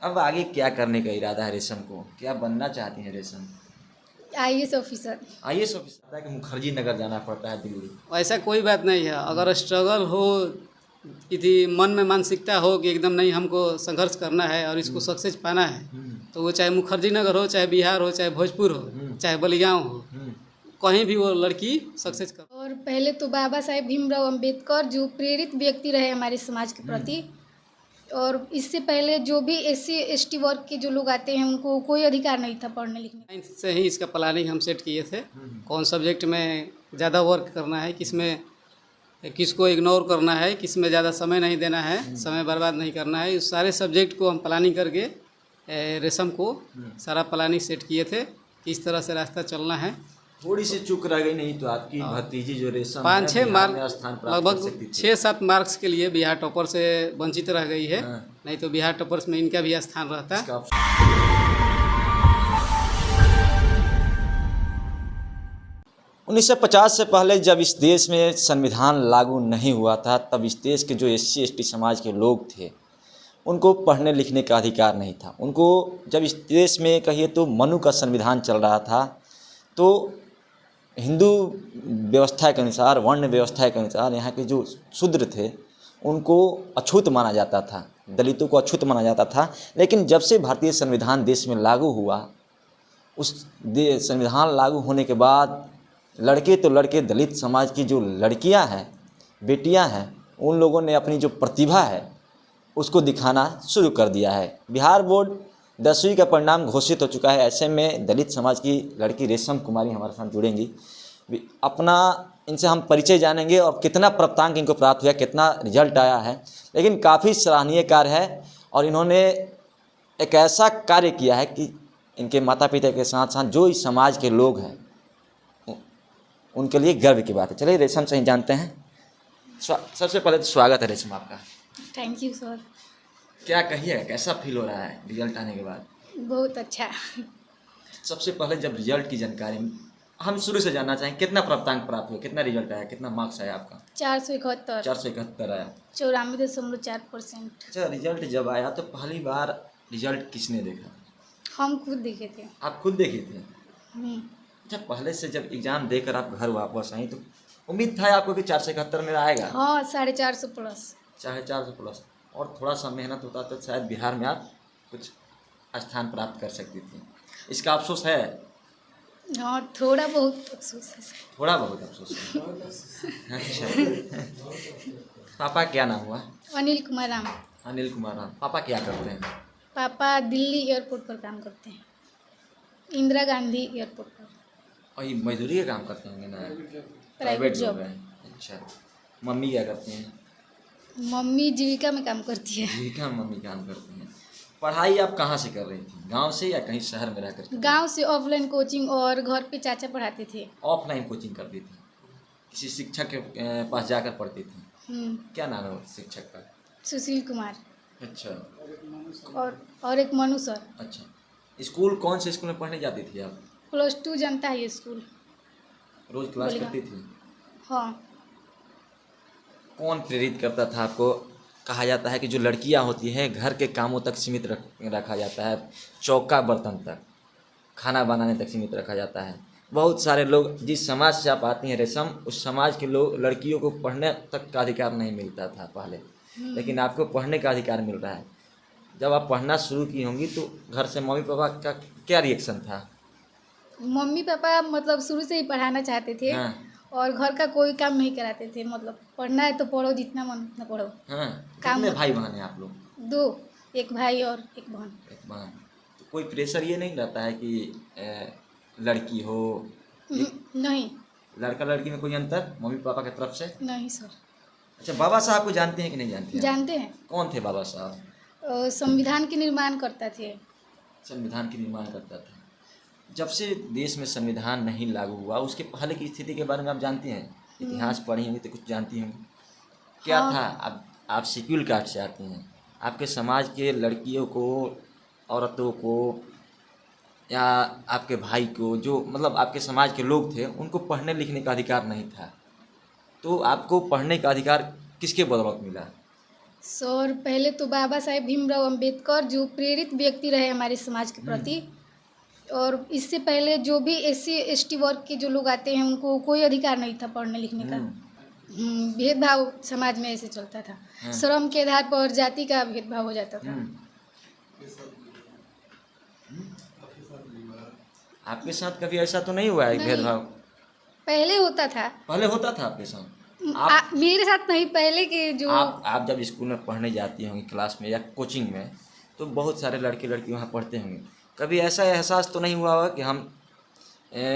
अब आगे क्या करने का इरादा है रेशम को? क्या बनना चाहती हैं रेशम? IAS officer. आईएएस ऑफिसर है कि मुखर्जी नगर जाना पड़ता है दिल्ली? ऐसा कोई बात नहीं है। अगर स्ट्रगल हो, यदि मन में मानसिकता हो कि एकदम नहीं हमको संघर्ष करना है और इसको सक्सेस पाना है, तो वो चाहे मुखर्जी नगर हो, चाहे बिहार हो, चाहे भोजपुर हो, चाहे बलिगांव हो, कहीं भी वो लड़की सक्सेस कर। और पहले तो बाबा साहेब भीमराव अंबेडकर जो प्रेरित व्यक्ति रहे हमारे समाज के प्रति, और इससे पहले जो भी एससी एसटी वर्ग के जो लोग आते हैं उनको कोई अधिकार नहीं था पढ़ने लिखने। 9th से ही इसका प्लानिंग हम सेट किए थे, कौन सब्जेक्ट में ज़्यादा वर्क करना है, किसमें किसको इग्नोर करना है, किसमें ज़्यादा समय नहीं देना है, समय बर्बाद नहीं करना है। इस सारे सब्जेक्ट को हम प्लानिंग करके रेशम को सारा प्लानिंग सेट किए थे कि इस तरह से रास्ता चलना है। थोड़ी सी चूक रह गई, नहीं तो आपकी भतीजी जो रेशम है 5-6 बिहार में मार्क, स्थान प्राप्त कर सकती लगभग थी। 6-7 मार्क्स के लिए बिहार टॉपर से वंचित रह गई है। हाँ। नहीं तो बिहार टॉपर्स में इनका भी स्थान रहता। इसका ऑप्शन 1950 से पहले जब इस देश में संविधान लागू नहीं हुआ था, तब इस देश के जो एससी एसटी समाज के लोग थे उनको पढ़ने लिखने का अधिकार नहीं था। उनको जब इस देश में कहिए तो मनु का संविधान चल रहा था, तो हिंदू व्यवस्था के अनुसार, वर्ण व्यवस्था के अनुसार यहाँ के जो शूद्र थे उनको अछूत माना जाता था, दलितों को अछूत माना जाता था। लेकिन जब से भारतीय संविधान देश में लागू हुआ, उस संविधान लागू होने के बाद लड़के तो लड़के, दलित समाज की जो लड़कियां हैं, बेटियां हैं, उन लोगों ने अपनी जो प्रतिभा है उसको दिखाना शुरू कर दिया है। बिहार बोर्ड 10वीं का परिणाम घोषित हो चुका है। ऐसे में दलित समाज की लड़की रेशम कुमारी हमारे साथ जुड़ेंगी। अपना इनसे हम परिचय जानेंगे और कितना प्राप्तांक इनको प्राप्त हुआ, कितना रिजल्ट आया है। लेकिन काफ़ी सराहनीय कार्य है और इन्होंने एक ऐसा कार्य किया है कि इनके माता पिता के साथ साथ जो इस समाज के लोग हैं उनके लिए गर्व की बात है। चलिए रेशम से ही जानते हैं। सबसे पहले तो स्वागत है रेशम आपका। Thank you sir. क्या कहिए, कैसा फील हो रहा है रिजल्ट आने के बाद? बहुत अच्छा। सबसे पहले जब रिजल्ट की जानकारी हम शुरू से जानना चाहें, कितना प्राप्तांक प्राप्त हुआ, कितना रिजल्ट आया, कितना मार्क्स आया आपका? 471। 471 आया। 94.4%। अच्छा, रिजल्ट जब आया तो पहली बार रिजल्ट किसने देखा? हम खुद देखे थे। आप खुद देखे थे? अच्छा, पहले से जब एग्ज़ाम देकर आप घर वापस आई तो उम्मीद था आपको कि 471 मेरा आएगा? हाँ, 450 प्लस। 450 प्लस। और थोड़ा सा मेहनत होता तो शायद बिहार में आप कुछ स्थान प्राप्त कर सकती थी। इसका अफसोस है? हाँ, थोड़ा बहुत अफसोस है सर। थोड़ा बहुत अफसोस है। अच्छा। पापा क्या नाम हुआ? अनिल कुमार राम। अनिल कुमार राम। पापा क्या करते हैं? पापा दिल्ली एयरपोर्ट पर काम करते हैं, इंदिरा गांधी एयरपोर्ट पर। और ये मजदूरी का काम करते होंगे ना? Private job. है। अच्छा। मम्मी क्या करती हैं? मम्मी जीविका में काम करती है। जीविका में मम्मी काम करती हैं। पढ़ाई आप कहाँ से कर रही थी, गांव से या कहीं शहर में रहकर? गांव से ऑफलाइन कोचिंग, और घर पे चाचा पढ़ाते थे। ऑफलाइन कोचिंग करती थी, किसी शिक्षक के पास जाकर पढ़ती थी? क्या नाम है उस शिक्षक का? सुशील कुमार। अच्छा। और एक मनु सर। अच्छा, स्कूल कौन से स्कूल में पढ़ने जाती थी आप? +2 जनता है स्कूल। रोज क्लास बोलेगा। करती थी? हाँ। कौन प्रेरित करता था आपको? कहा जाता है कि जो लड़कियां होती हैं घर के कामों तक सीमित रखा जाता है, चौका बर्तन तक, खाना बनाने तक सीमित रखा जाता है। बहुत सारे लोग, जिस समाज से आप आती हैं रेशम, उस समाज के लोग, लड़कियों को पढ़ने तक का अधिकार नहीं मिलता था पहले, लेकिन आपको पढ़ने का अधिकार मिल रहा है। जब आप पढ़ना शुरू की होंगी तो घर से मम्मी पापा का क्या रिएक्शन था? मम्मी पापा मतलब शुरू से ही पढ़ाना चाहते थे। हाँ। और घर का कोई काम नहीं कराते थे, मतलब पढ़ना है तो पढ़ो, जितना मन उतना पढ़ो। हाँ। काम कितने भाई बहन हैं आप लोग? 2, एक भाई और एक बहन। एक बहन। तो कोई प्रेशर ये नहीं रहता है कि लड़की हो? नहीं। लड़का लड़की में कोई अंतर मम्मी पापा की तरफ से? नहीं सर। अच्छा, बाबा साहब को जानते हैं कि नहीं जानते हैं? जानते हैं। कौन थे बाबा साहब? संविधान के निर्माण करता थे। संविधान के निर्माण करता था। जब से देश में संविधान नहीं लागू हुआ, उसके पहले की स्थिति के बारे में आप जानती हैं? इतिहास पढ़ी होंगी तो कुछ जानती होंगी। क्या हाँ। था? आप शेड्यूल कास्ट से आती हैं। आपके समाज के लड़कियों को, औरतों को, या आपके भाई को, जो मतलब आपके समाज के लोग थे, उनको पढ़ने लिखने का अधिकार नहीं था। तो आपको पढ़ने का अधिकार किसके बदौलत मिला? सर पहले तो बाबा साहेब भीमराव अंबेडकर जो प्रेरित व्यक्ति रहे हमारे समाज के प्रति, और इससे पहले जो भी SC ST वर्ग के जो लोग आते हैं उनको कोई अधिकार नहीं था पढ़ने लिखने का। भेदभाव समाज में ऐसे चलता था, श्रम के आधार पर जाति का भेदभाव हो जाता था। आपके साथ कभी ऐसा तो नहीं हुआ है नहीं। भेदभाव? पहले होता था। पहले होता था आपके साथ? मेरे साथ नहीं, पहले के जो आप जब स्कूल में पढ़ने जाती होंगी क्लास में या कोचिंग में, तो बहुत सारे लड़के लड़की वहाँ पढ़ते होंगे। कभी ऐसा एहसास तो नहीं हुआ होगा कि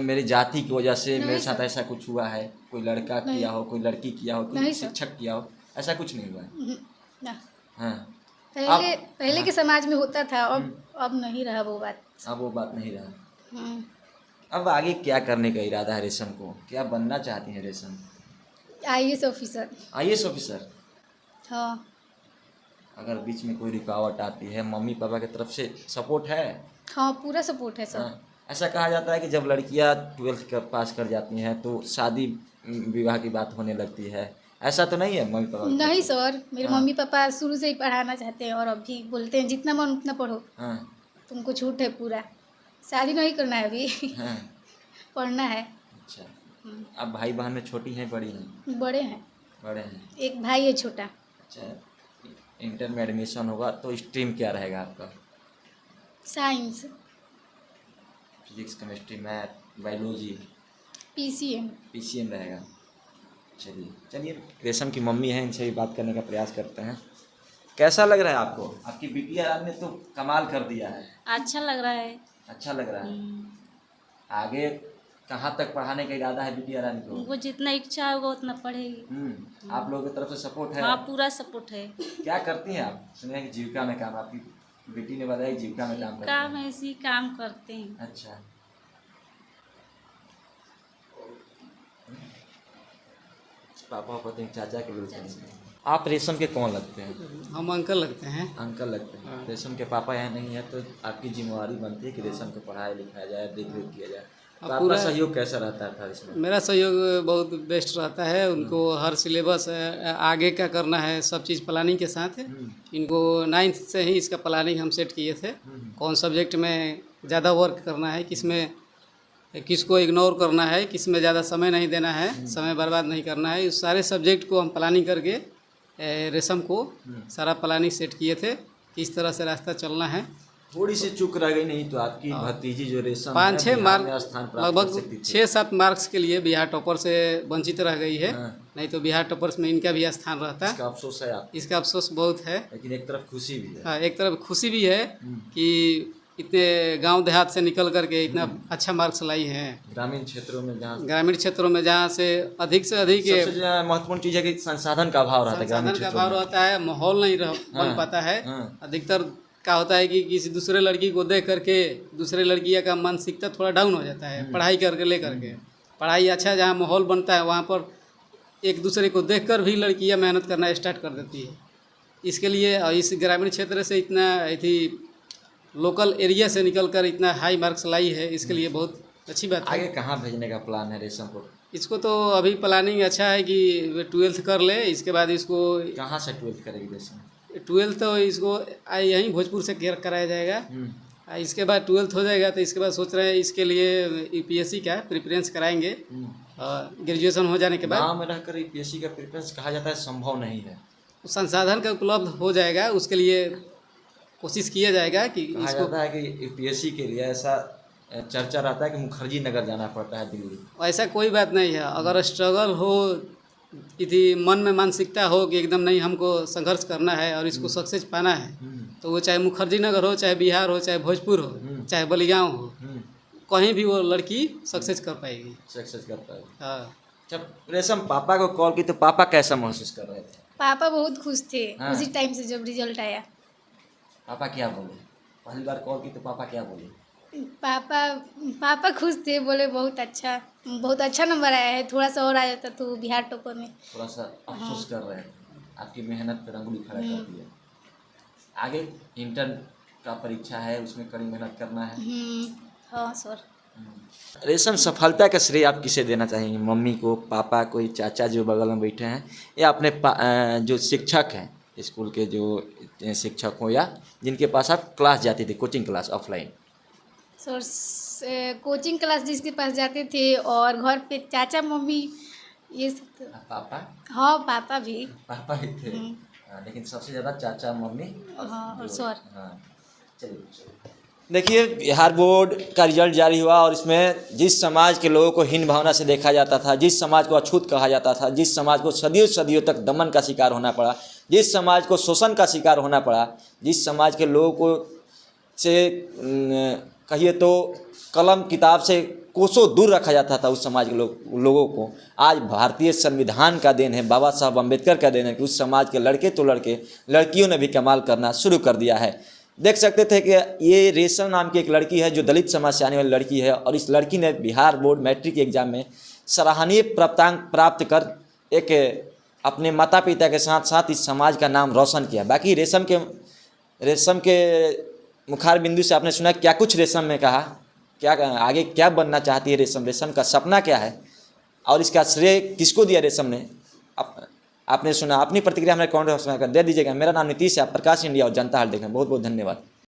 मेरी जाति की वजह से मेरे साथ ऐसा कुछ हुआ है? कोई लड़का किया हो, कोई लड़की किया हो, कोई शिक्षक किया हो, ऐसा कुछ नहीं हुआ है? ना। हाँ, पहले के समाज में होता था, अब नहीं रहा वो बात। अब वो बात नहीं रहा। अब आगे क्या करने का इरादा है रेशम को? क्या बनना चाहती है रेशम? IAS officer. IAS officer? हाँ। अगर बीच में कोई रुकावट आती है, मम्मी पापा की तरफ से सपोर्ट है? हाँ, पूरा सपोर्ट है सर। हाँ। ऐसा कहा जाता है कि जब लड़कियां 12th पास कर जाती हैं तो शादी विवाह की बात होने लगती है, ऐसा तो नहीं है मम्मी पापा? नहीं सर, मेरे मम्मी पापा शुरू से ही पढ़ाना चाहते हैं और अभी बोलते हैं जितना मन उतना पढ़ो। हाँ। तुमको छूट है पूरा, शादी नहीं करना है अभी। हाँ। पढ़ना है। अच्छा, अब भाई बहन में छोटी हैं बड़ी हैं? बड़े हैं। बड़े हैं। एक भाई है छोटा। अच्छा, इंटर में एडमिशन होगा तो स्ट्रीम क्या रहेगा आपका? Science. Physics, chemistry, math, biology? PCM रहेगा। चलिए रेशम की मम्मी हैं, इनसे भी बात करने का प्रयास करते हैं। कैसा लग रहा है आपको? आपकी बिटिया ने तो कमाल कर दिया है। अच्छा लग रहा है। अच्छा लग रहा है। आगे कहाँ तक पढ़ाने का इरादा है बिटिया रानी को? उनको जितना इच्छा होगा उतना पढ़ेगी। आप लोगों की तरफ से सपोर्ट है? हाँ, पूरा सपोर्ट है। क्या करती हैं आप? सुने हैं कि जीविका में काम, आपकी बेटी ने बताया कि जीविका में काम करती हैं। काम ऐसे ही काम करते हैं। अच्छा, पापा पति चाचा के बिल्कुल। आप रेशम के कौन लगते हैं? हम अंकल लगते हैं। अंकल लगते हैं। रेशम के पापा यहाँ नहीं है तो आपकी जिम्मेवारी बनती है कि रेशम को पढ़ाया लिखाया जाए, देख रेख किया जाए। तो आपका सहयोग कैसा रहता था इसमें? मेरा सहयोग बहुत बेस्ट रहता है। उनको हर सिलेबस आगे का करना है, सब चीज़ प्लानिंग के साथ है। इनको 9th से ही इसका प्लानिंग हम सेट किए थे, कौन सब्जेक्ट में ज़्यादा वर्क करना है, किसमें किसको इग्नोर करना है, किसमें ज़्यादा समय नहीं देना है, समय बर्बाद नहीं करना है। इस सारे सब्जेक्ट को हम प्लानिंग करके रेशम को सारा प्लानिंग सेट किए थे कि इस तरह से रास्ता चलना है। थोड़ी सी चूक रह गई, नहीं तो आपकी भतीजी जो रेशम 5-6 मार्क, लगभग लगभग 6-7 मार्क्स के लिए बिहार टॉपर से वंचित रह गई है। नहीं तो बिहार टॉपर्स में इनका भी स्थान रहता है। इसका अफसोस है आप? इसका अफसोस बहुत है, लेकिन एक तरफ खुशी भी है। हाँ, एक तरफ खुशी भी है कि इतने गांव देहात से निकल करके इतना अच्छा मार्क्स लाई हैं। ग्रामीण क्षेत्रों में जहाँ से अधिक सबसे महत्वपूर्ण चीज़ है कि संसाधन का अभाव रहता है। ग्रामीण संसाधन का अभाव रहता है, माहौल नहीं बन पाता है। अधिकतर क्या होता है कि किसी दूसरे लड़की को देख करके दूसरे लड़कियां का मानसिकता थोड़ा डाउन हो जाता है। पढ़ाई करके लेकर के पढ़ाई अच्छा जहाँ माहौल बनता है वहाँ पर एक दूसरे को देखकर भी लड़कियां मेहनत करना स्टार्ट कर देती है। इसके लिए इस ग्रामीण क्षेत्र से इतना लोकल एरिया से निकलकर इतना हाई मार्क्स लाई है, इसके लिए बहुत अच्छी बात है। आगे कहाँ भेजने का प्लान है रेशम को? इसको तो अभी प्लानिंग अच्छा है कि 12th कर ले, इसके बाद इसको कहाँ से 12th करेगी रेशम? 12th तो इसको यहीं भोजपुर से कराया जाएगा। इसके बाद 12th हो जाएगा तो इसके बाद सोच रहे हैं इसके लिए UPSC का प्रिफरेंस कराएंगे। ग्रेजुएशन हो जाने के बाद गाँव में रहकर UPSC का प्रिफरेंस कहा जाता है संभव नहीं है। संसाधन का उपलब्ध हो जाएगा, उसके लिए कोशिश किया जाएगा कि कहा जाता है कि UPSC के लिए ऐसा चर्चा रहता है कि मुखर्जी नगर जाना पड़ता है दिल्ली। ऐसा कोई बात नहीं है। अगर स्ट्रगल हो, यदि मन में मानसिकता हो कि एकदम नहीं हमको संघर्ष करना है और इसको सक्सेस पाना है, तो वो चाहे मुखर्जी नगर हो, चाहे बिहार हो, चाहे भोजपुर हो, चाहे बलिगांव हो, कहीं भी वो लड़की सक्सेस कर पाएगी। हाँ। जब रेशम पापा को कॉल की तो पापा कैसा महसूस कर रहे थे? पापा बहुत खुश थे। हाँ। उसी टाइम से जब रिजल्ट आया। पापा क्या बोले? पहली बार कॉल की तो पापा क्या बोले? पापा खुश थे, बोले बहुत अच्छा नंबर आया है, थोड़ा सा और आ जाता तो बिहार टॉपर में। थोड़ा सा अफसोस कर रहे हैं, आपकी मेहनत पर अंगुली खड़ा कर दिया। आगे इंटर का परीक्षा है, उसमें कड़ी मेहनत करना है। हाँ सर। रेशम, सफलता का श्रेय आप किसे देना चाहेंगे? मम्मी को, पापा को, चाचा जो बगल में बैठे हैं, या अपने जो शिक्षक हैं स्कूल के जो शिक्षक हो या जिनके पास आप क्लास जाती थी, coaching class offline? Sir coaching class जिसके पास जाते थे और घर पे चाचा मम्मी ये सब पापा? हाँ पापा भी। पापा ही थे। हाँ, लेकिन सबसे ज़्यादा चाचा मम्मी हाँ और सर। हाँ, चलिए। देखिए, बिहार बोर्ड का रिजल्ट जारी हुआ और इसमें जिस समाज के लोगों को हीन भावना से देखा जाता था, जिस समाज को अछूत कहा जाता था, जिस समाज को सदियों सदियों तक दमन का शिकार होना पड़ा, जिस समाज को शोषण का शिकार होना पड़ा, जिस समाज के लोगों को से कहिए तो कलम किताब से कोसों दूर रखा जाता था, उस समाज के लोगों को आज भारतीय संविधान का देन है, बाबा साहब अम्बेडकर का देन है कि उस समाज के लड़के तो लड़के, लड़कियों ने भी कमाल करना शुरू कर दिया है। देख सकते थे कि ये रेशम नाम की एक लड़की है जो दलित समाज से आने वाली लड़की है और इस लड़की ने बिहार बोर्ड मैट्रिक एग्जाम में सराहनीय प्राप्तांक प्राप्त कर एक अपने माता पिता के साथ साथ इस समाज का नाम रोशन किया। बाकी रेशम के मुखार बिंदु से आपने सुना क्या कुछ रेशम में कहा, क्या आगे क्या बनना चाहती है रेशम का सपना क्या है और इसका श्रेय किसको दिया रेशम ने, आपने सुना। अपनी प्रतिक्रिया हमें कमेंट बॉक्स में दे दीजिएगा। मेरा नाम नीतीश है, आप प्रकाश इंडिया और जनता हाल देखें। बहुत बहुत धन्यवाद।